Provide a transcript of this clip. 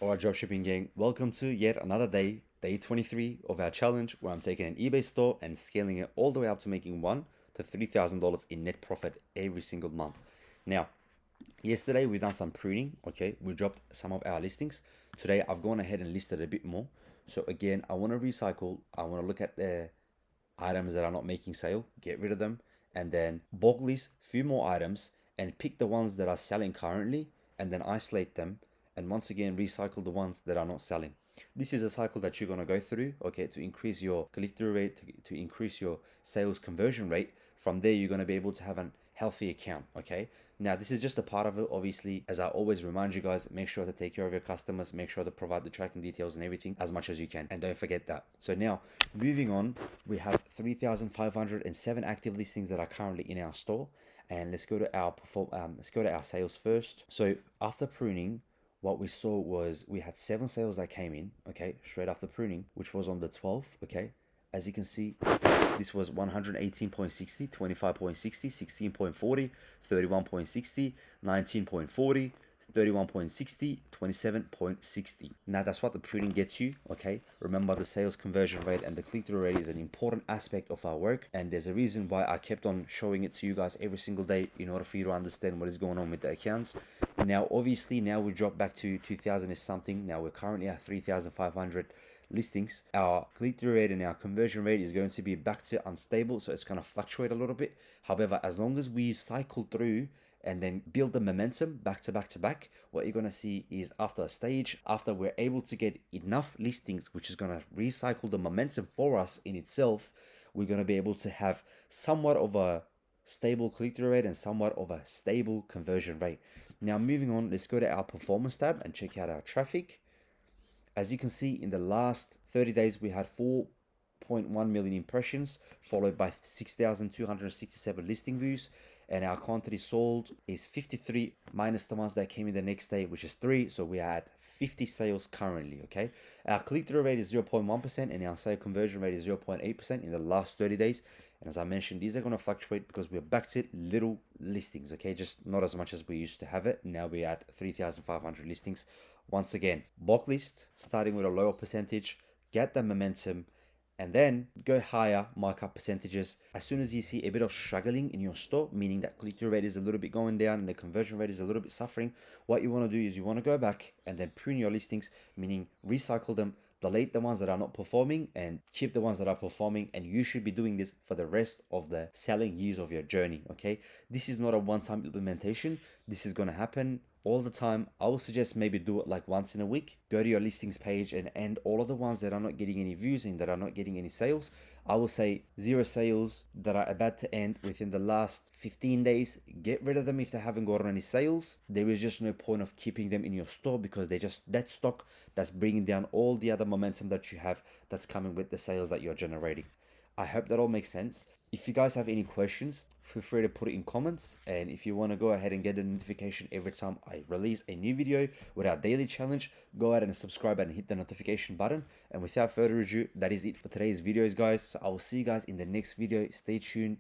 Alright, dropshipping gang, welcome to yet another day, day 23 of our challenge where I'm taking an eBay store and scaling it all the way up to making $1,000 to $3,000 in net profit every single month. Now, yesterday we've done some pruning, okay? We dropped some of our listings. Today I've gone ahead and listed a bit more. So again, I want to recycle, I want to look at the items that are not making sale, get rid of them, and then bulk list few more items and pick the ones that are selling currently and then isolate them and once again recycle the ones that are not selling. This is a cycle that you're going to go through, okay, to increase your click-through rate, to increase your sales conversion rate. From there, you're going to be able to have a healthy account, okay? Now, this is just a part of it. Obviously, as I always remind you guys, make sure to take care of your customers, make sure to provide the tracking details and everything as much as you can. And don't forget that. So now, moving on, we have 3,507 active listings that are currently in our store. And let's go to our sales first. So after pruning, what we saw was we had 7 sales that came in, okay, straight after pruning, which was on the 12th, okay. As you can see, this was 118.60, 25.60, 16.40, 31.60, 19.40, 31.60, 27.60. Now that's what the pruning gets you, okay? Remember, the sales conversion rate and the click-through rate is an important aspect of our work, and there's a reason why I kept on showing it to you guys every single day in order for you to understand what is going on with the accounts. Now obviously now we drop back to 2000 is something. Now we're currently at 3,500 listings. Our click-through rate and our conversion rate is going to be back to unstable, so it's going to fluctuate a little bit. However, as long as we cycle through and then build the momentum back to back to back, what you're going to see is after a stage, after we're able to get enough listings, which is going to recycle the momentum for us in itself, we're going to be able to have somewhat of a stable click-through rate and somewhat of a stable conversion rate. Now moving on, let's go to our performance tab and check out our traffic. As you can see, in the last 30 days, we had 4.1 million impressions, followed by 6,267 listing views, and our quantity sold is 53 minus the ones that came in the next day, which is 3. So we are at 50 sales currently, okay? Our click-through rate is 0.1% and our sale conversion rate is 0.8% in the last 30 days. And as I mentioned, these are going to fluctuate because we're back to little listings, okay? Just not as much as we used to have it. Now we're at 3,500 listings. Once again, bulk list, starting with a lower percentage, get the momentum, and then go higher markup percentages. As soon as you see a bit of struggling in your store, meaning that click-through rate is a little bit going down and the conversion rate is a little bit suffering, what you want to do is you want to go back and then prune your listings, meaning recycle them, delete the ones that are not performing and keep the ones that are performing. And you should be doing this for the rest of the selling years of your journey, okay? This is not a one-time implementation. This is going to happen all the time. I will suggest maybe do it like once in a week. Go to your listings page and end all of the ones that are not getting any views and that are not getting any sales. I will say 0 sales that are about to end within the last 15 days. Get rid of them if they haven't gotten any sales. There is just no point of keeping them in your store because they just dead stock. That's bringing down all the other momentum that you have that's coming with the sales that you're generating. I hope that all makes sense. If you guys have any questions, feel free to put it in comments. And if you want to go ahead and get a notification every time I release a new video with our daily challenge, go ahead and subscribe and hit the notification button. And without further ado, that is it for today's videos, guys. So I will see you guys in the next video. Stay tuned.